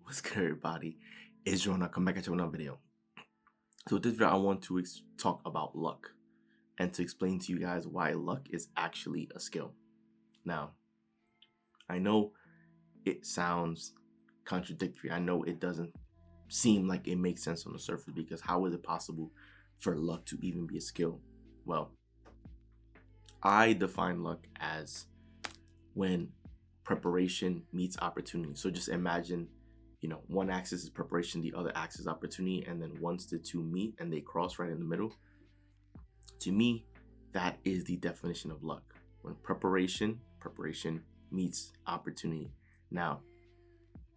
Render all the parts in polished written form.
What's good, everybody? It's John. I'll come back at you with another video. So, with this video, I want to talk about luck and to explain to you guys why luck is actually a skill. Now, I know it sounds contradictory. I know it doesn't seem like it makes sense on the surface because how is it possible for luck to even be a skill? Well, I define luck as when preparation meets opportunity. So just imagine, one axis is preparation, the other axis is opportunity, and then once the two meet and they cross right in the middle, to me, that is the definition of luck. When preparation meets opportunity. Now,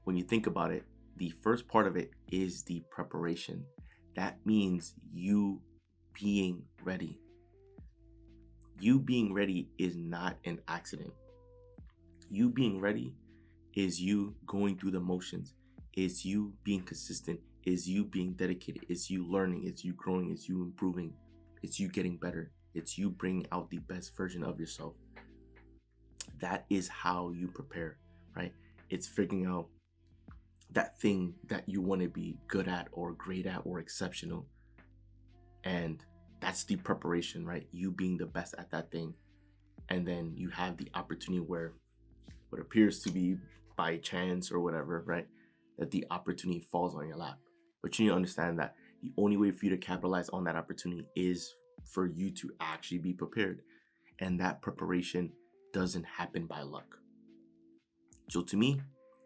when you think about it, the first part of it is the preparation. That means you being ready. You being ready is not an accident. You being ready is you going through the motions, is you being consistent, is you being dedicated, is you learning, it's you growing, it's you improving, it's you getting better, it's you bringing out the best version of yourself. That is how you prepare, right? It's figuring out that thing that you want to be good at or great at or exceptional. And that's the preparation, right? You being the best at that thing. And then you have the opportunity where what appears to be by chance or whatever, right? That the opportunity falls on your lap. But you need to understand that the only way for you to capitalize on that opportunity is for you to actually be prepared. And that preparation doesn't happen by luck. So to me,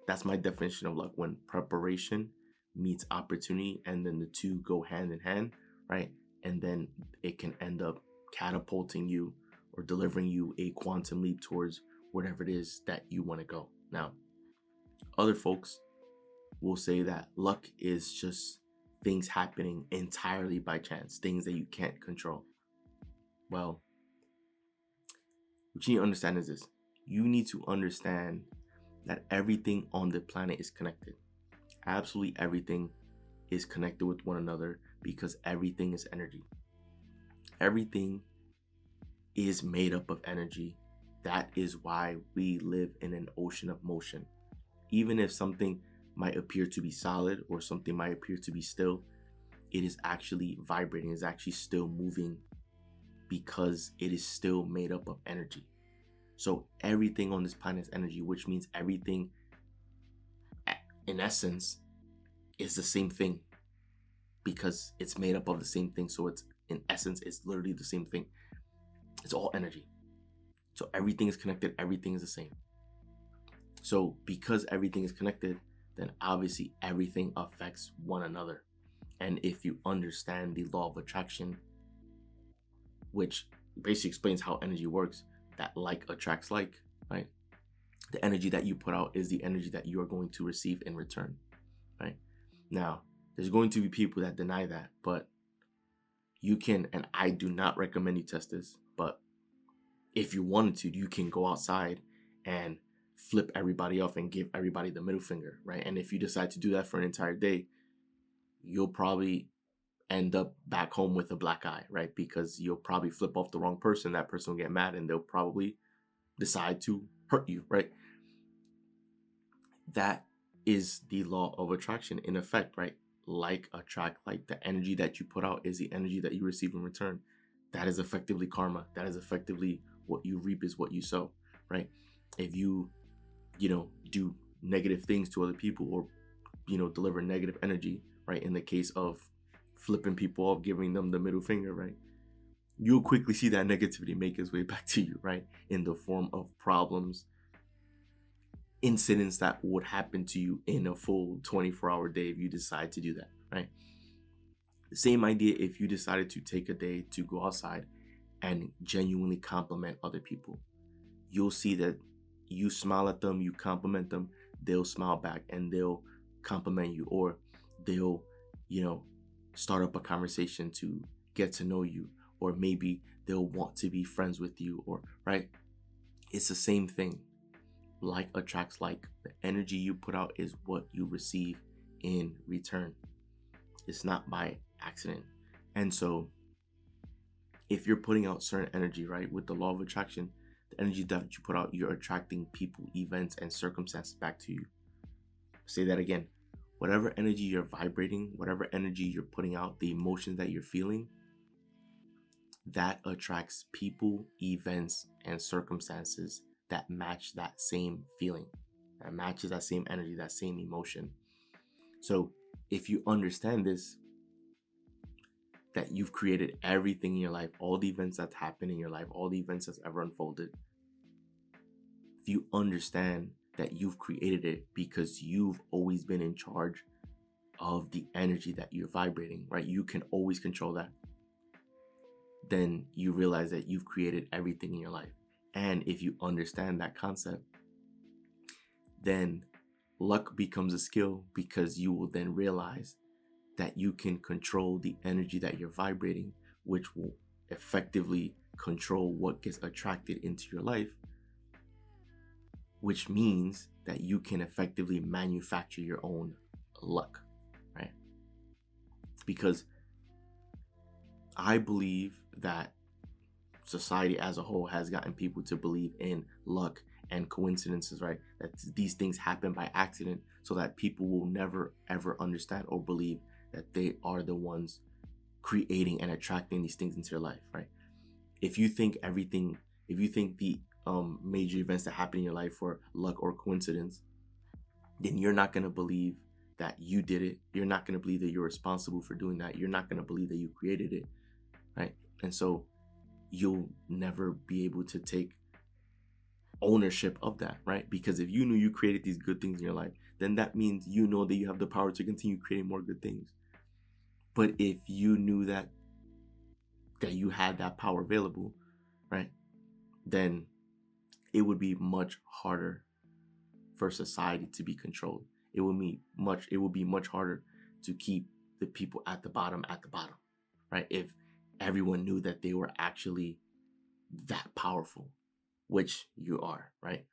that's my definition of luck, when preparation meets opportunity and then the two go hand in hand, right? And then it can end up catapulting you or delivering you a quantum leap towards whatever it is that you want to go. Now, other folks will say that luck is just things happening entirely by chance, things that you can't control. Well, what you need to understand is this. You need to understand that everything on the planet is connected. Absolutely everything is connected with one another because everything is energy. Everything is made up of energy. That is why we live in an ocean of motion. Even if something might appear to be solid or something might appear to be still, it is actually vibrating, it is actually still moving because it is still made up of energy. So everything on this planet is energy, which means everything in essence is the same thing because it's made up of the same thing. So it's in essence, it's literally the same thing. It's all energy. So everything is connected, everything is the same. So because everything is connected, then obviously everything affects one another. And if you understand the law of attraction, which basically explains how energy works, that like attracts like, right? The energy that you put out is the energy that you are going to receive in return, right? Now, there's going to be people that deny that, but you can, and I do not recommend you test this, but if you wanted to, you can go outside and flip everybody off and give everybody the middle finger, right? And if you decide to do that for an entire day, you'll probably end up back home with a black eye, right? Because you'll probably flip off the wrong person. That person will get mad and they'll probably decide to hurt you, right? That is the law of attraction in effect, right? Like attract like. The energy that you put out is the energy that you receive in return. That is effectively karma. That is effectively what you reap is what you sow, right? If you do negative things to other people or deliver negative energy, right? In the case of flipping people off, giving them the middle finger, right? You'll quickly see that negativity make its way back to you, right? In the form of problems, incidents that would happen to you in a full 24-hour day if you decide to do that, right? The same idea if you decided to take a day to go outside and genuinely compliment other people. You'll see that you smile at them, you compliment them, they'll smile back and they'll compliment you, or they'll, start up a conversation to get to know you, or maybe they'll want to be friends with you, or, right? It's the same thing. Like attracts like. The energy you put out is what you receive in return. It's not by accident. And so if you're putting out certain energy, right, with the law of attraction, the energy that you put out, you're attracting people, events, and circumstances back to you. Say that again. whatever energy you're vibrating, whatever energy you're putting out, the emotions that you're feeling, that attracts people, events, and circumstances that match that same feeling, that matches that same energy, that same emotion. So if you understand this, that you've created everything in your life, all the events that happen in your life, all the events that's ever unfolded, if you understand that you've created it because you've always been in charge of the energy that you're vibrating, right? You can always control that. Then you realize that you've created everything in your life. And if you understand that concept, then luck becomes a skill, because you will then realize that you can control the energy that you're vibrating, which will effectively control what gets attracted into your life, which means that you can effectively manufacture your own luck, right? Because I believe that society as a whole has gotten people to believe in luck and coincidences, right? That these things happen by accident, so that people will never ever understand or believe that they are the ones creating and attracting these things into your life, right? If you think the major events that happen in your life are luck or coincidence, then you're not going to believe that you did it. You're not going to believe that you're responsible for doing that. You're not going to believe that you created it, right? And so you'll never be able to take ownership of that, right? Because if you knew you created these good things in your life, then that means you know that you have the power to continue creating more good things. But if you knew that you had that power available, right, then it would be much harder for society to be controlled. It would be much harder to keep the people at the bottom, right? If everyone knew that they were actually that powerful, which you are, right?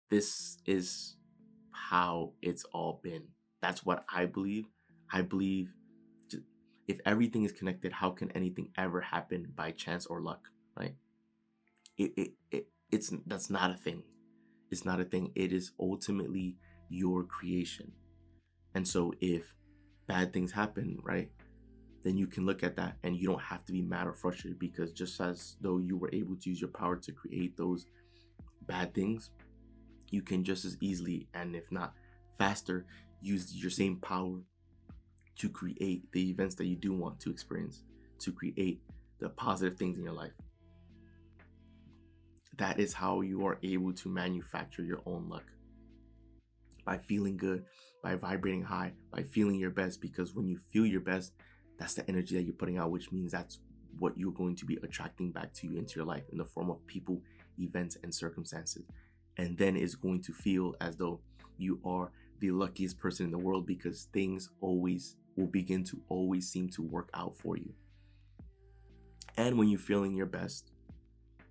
This is how it's all been. That's what I believe. I believe if everything is connected, how can anything ever happen by chance or luck, right? That's not a thing. It's not a thing. It is ultimately your creation. And so if bad things happen, right, then you can look at that and you don't have to be mad or frustrated, because just as though you were able to use your power to create those bad things, you can just as easily, and if not faster, use your same power to create the events that you do want to experience, to create the positive things in your life. That is how you are able to manufacture your own luck. By feeling good, by vibrating high, by feeling your best, because when you feel your best, that's the energy that you're putting out, which means that's what you're going to be attracting back to you into your life in the form of people, events, and circumstances. And then it's going to feel as though you are the luckiest person in the world, because things always will begin to always seem to work out for you. And when you're feeling your best,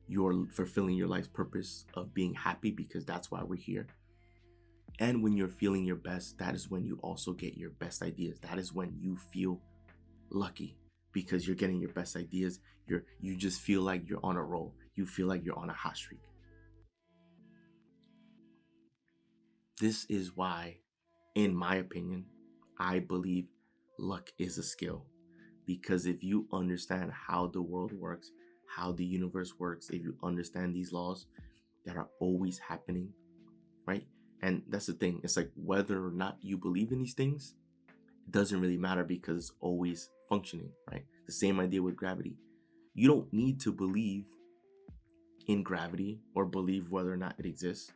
you're fulfilling your life's purpose of being happy, because that's why we're here. And when you're feeling your best, that is when you also get your best ideas. That is when you feel lucky, because you're getting your best ideas. You just feel like you're on a roll. You feel like you're on a hot streak. This is why, in my opinion, I believe luck is a skill. Because if you understand how the world works, how the universe works, if you understand these laws that are always happening, right? And that's the thing. It's like whether or not you believe in these things, it doesn't really matter, because it's always functioning, right? The same idea with gravity. You don't need to believe in gravity or believe whether or not it exists,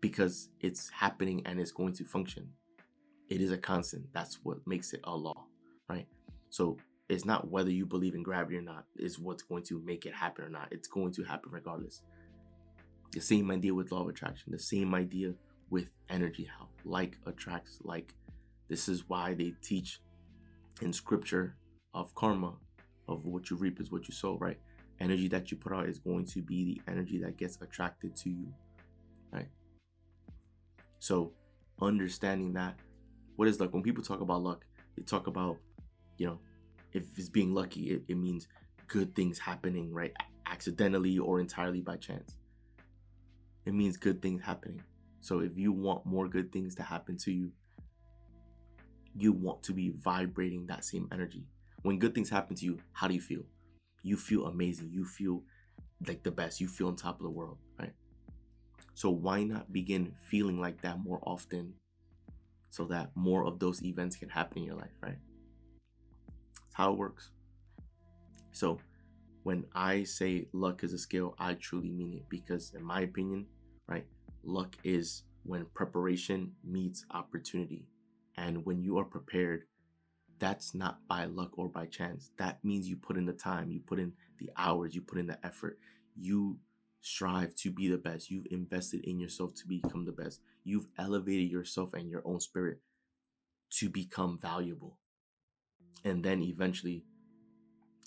because it's happening and it's going to function. It is a constant. That's what makes it a law, right? So it's not whether you believe in gravity or not is what's going to make it happen or not. It's going to happen regardless. The same idea with law of attraction, the same idea with energy, how like attracts like. This is why they teach in scripture of karma, of what you reap is what you sow, right? Energy that you put out is going to be the energy that gets attracted to you, right? So understanding that, what is luck? When people talk about luck, they talk about, if it's being lucky, it means good things happening, right? Accidentally or entirely by chance. It means good things happening. So if you want more good things to happen to you, you want to be vibrating that same energy. When good things happen to you, how do you feel? You feel amazing. You feel like the best. You feel on top of the world, right? So why not begin feeling like that more often so that more of those events can happen in your life, right? That's how it works. So when I say luck is a skill, I truly mean it because, in my opinion, right, luck is when preparation meets opportunity. And when you are prepared, that's not by luck or by chance. That means you put in the time, you put in the hours, you put in the effort. You strive to be the best. You've invested in yourself to become the best. You've elevated yourself and your own spirit to become valuable. And then eventually,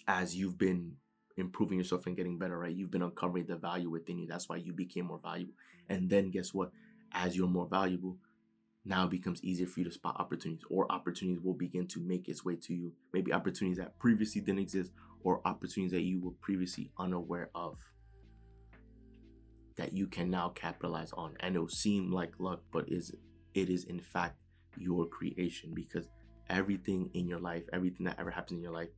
as you've been improving yourself and getting better, right? You've been uncovering the value within you. That's why you became more valuable. And then guess what? As you're more valuable, now it becomes easier for you to spot opportunities, or opportunities will begin to make its way to you. Maybe opportunities that previously didn't exist, or opportunities that you were previously unaware of that you can now capitalize on. And it'll seem like luck, but it is in fact your creation, because everything in your life, everything that ever happens in your life,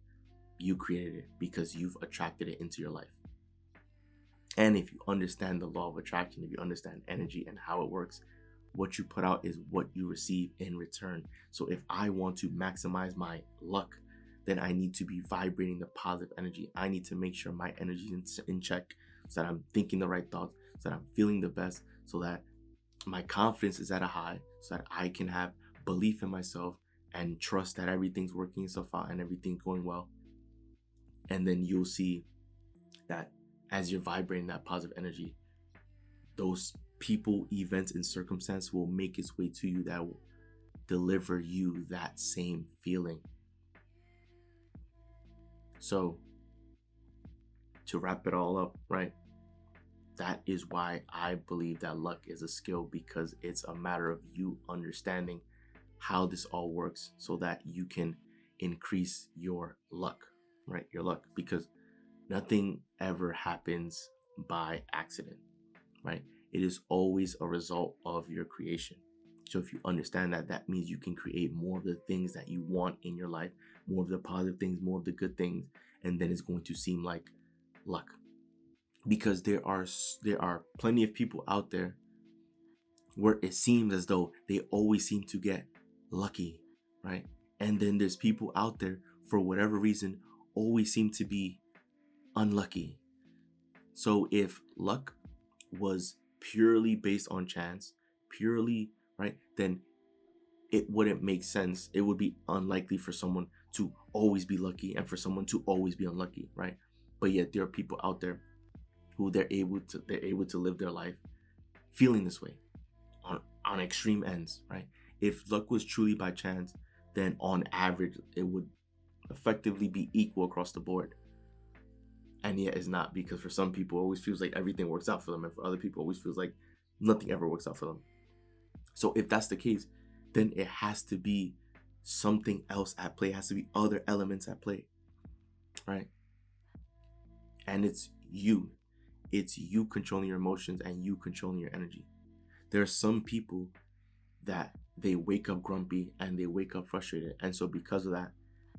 you created it because you've attracted it into your life. And if you understand the law of attraction, if you understand energy and how it works, what you put out is what you receive in return. So if I want to maximize my luck, then I need to be vibrating the positive energy. I need to make sure my energy is in check, so that I'm thinking the right thoughts, so that I'm feeling the best, so that my confidence is at a high, so that I can have belief in myself and trust that everything's working itself out and everything's going well. And then you'll see that as you're vibrating that positive energy, those people, events, and circumstance will make its way to you that will deliver you that same feeling. So to wrap it all up, right? That is why I believe that luck is a skill, because it's a matter of you understanding how this all works so that you can increase your luck, right? Your luck, because nothing ever happens by accident, right? It is always a result of your creation. So if you understand that, that means you can create more of the things that you want in your life, more of the positive things, more of the good things, and then it's going to seem like luck. Because there are plenty of people out there where it seems as though they always seem to get lucky, right? And then there's people out there, for whatever reason, always seem to be unlucky. So if luck was purely based on chance, purely, right, then it wouldn't make sense. It would be unlikely for someone to always be lucky and for someone to always be unlucky, right? But yet there are people out there who they're able to live their life feeling this way on extreme ends, right? If luck was truly by chance, then on average it would effectively be equal across the board. And yet it's not, because for some people it always feels like everything works out for them, and for other people it always feels like nothing ever works out for them. So if that's the case, then it has to be something else at play. It has to be other elements at play, right? And it's you controlling your emotions and you controlling your energy. There are some people that they wake up grumpy and they wake up frustrated, and so because of that,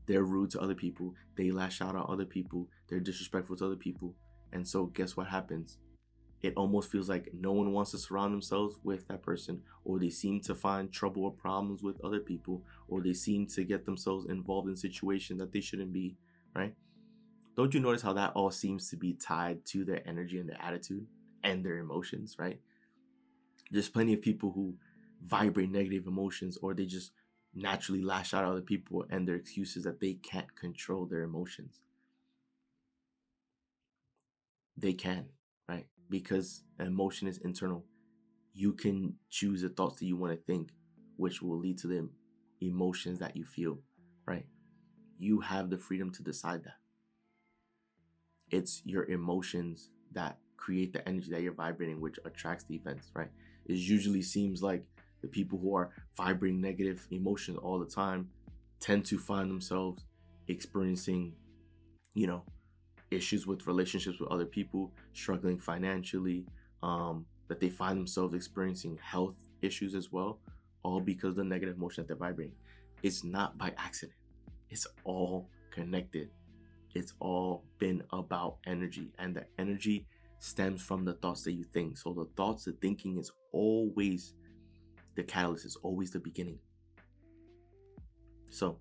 they're rude to other people, they lash out on other people, they're disrespectful to other people. And so guess what happens? It almost feels like no one wants to surround themselves with that person, or they seem to find trouble or problems with other people, or they seem to get themselves involved in situations that they shouldn't be, right? Don't you notice how that all seems to be tied to their energy and their attitude and their emotions, right? There's plenty of people who vibrate negative emotions, or they just naturally lash out at other people, and their excuse is that they can't control their emotions. They can, right? Because emotion is internal. You can choose the thoughts that you want to think, which will lead to the emotions that you feel, right? You have the freedom to decide that. It's your emotions that create the energy that you're vibrating, which attracts the events, right? It usually seems like the people who are vibrating negative emotions all the time tend to find themselves experiencing, issues with relationships with other people, struggling financially, that they find themselves experiencing health issues as well, all because of the negative emotion that they're vibrating. It's not by accident. It's all connected. It's all been about energy, and the energy stems from the thoughts that you think. So the thoughts, the thinking is always the catalyst, is always the beginning. So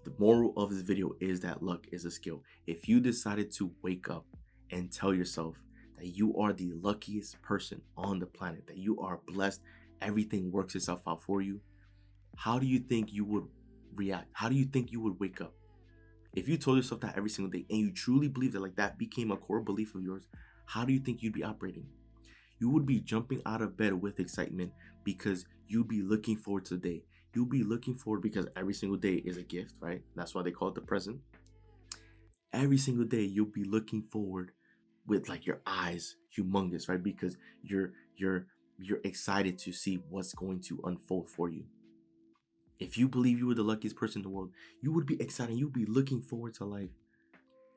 the moral of this video is that luck is a skill. If you decided to wake up and tell yourself that you are the luckiest person on the planet, that you are blessed, everything works itself out for you, how do you think you would react? How do you think you would wake up? If you told yourself that every single day and you truly believe that, like, that became a core belief of yours, how do you think you'd be operating? You would be jumping out of bed with excitement because you'd be looking forward to the day. You'll be looking forward because every single day is a gift, right? That's why they call it the present. Every single day you'll be looking forward with like your eyes humongous, right? Because you're excited to see what's going to unfold for you. If you believe you were the luckiest person in the world, you would be excited. You'd be looking forward to life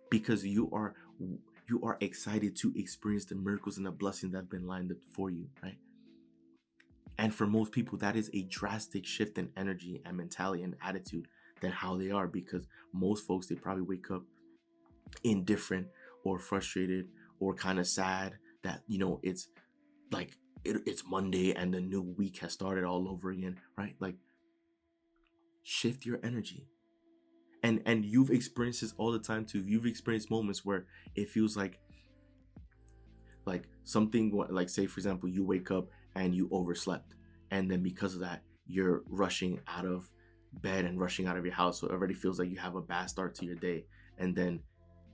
because you are excited to experience the miracles and the blessings that have been lined up for you, right? And for most people, that is a drastic shift in energy and mentality and attitude than how they are, because most folks, they probably wake up indifferent or frustrated or kind of sad that, it's like it's Monday and the new week has started all over again, right? Like, shift your energy. And you've experienced this all the time too. You've experienced moments where it feels like something, like, say for example, you wake up and you overslept, and then because of that you're rushing out of bed and rushing out of your house, so it already feels like you have a bad start to your day. And then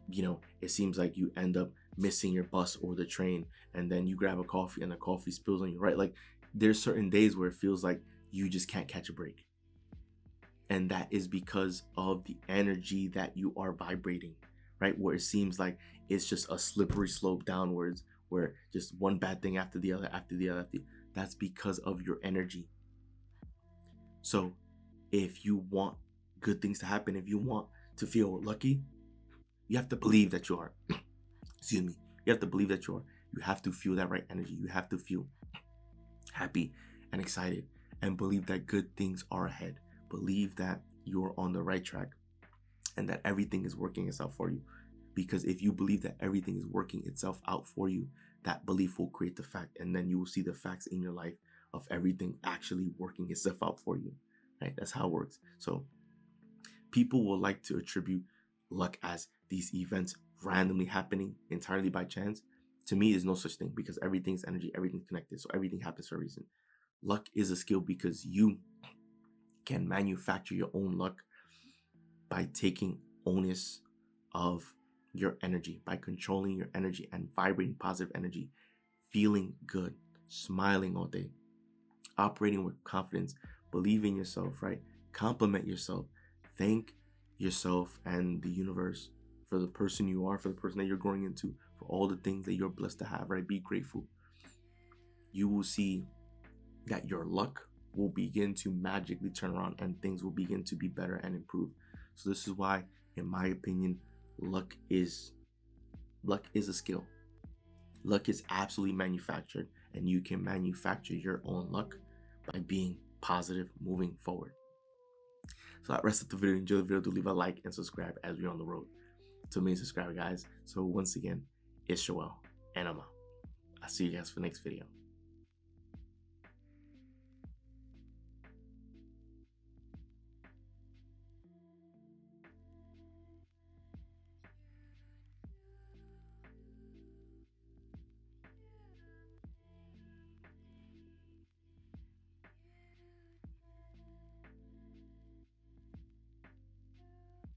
it seems like you end up missing your bus or the train, and then you grab a coffee and the coffee spills on you, right? Like, there's certain days where it feels like you just can't catch a break. And that is because of the energy that you are vibrating, right? Where it seems like it's just a slippery slope downwards, where just one bad thing after the other, after the other. That's because of your energy. So if you want good things to happen, if you want to feel lucky, you have to believe that you are. Excuse me. You have to believe that you are. You have to feel that right energy. You have to feel happy and excited and believe that good things are ahead. Believe that you're on the right track and that everything is working itself for you. Because if you believe that everything is working itself out for you, that belief will create the fact, and then you will see the facts in your life of everything actually working itself out for you, right? That's how it works. So people will like to attribute luck as these events randomly happening entirely by chance. To me, there's no such thing, because everything's energy, everything's connected, so everything happens for a reason. Luck is a skill because you can manufacture your own luck by taking onus of your energy, by controlling your energy and vibrating positive energy, feeling good, smiling all day, operating with confidence, believe in yourself, right? Compliment yourself, thank yourself and the universe for the person you are, for the person that you're growing into, for all the things that you're blessed to have, right? Be grateful. You will see that your luck will begin to magically turn around and things will begin to be better and improve. So this is why, in my opinion, luck is a skill. Luck is absolutely manufactured, and you can manufacture your own luck by being positive moving forward. So that rest of the video. Enjoy the video. Do leave a like and subscribe as we're on the road to a million subscribers, guys. So once again, it's Joel, and I'm out. I'll see you guys for the next video.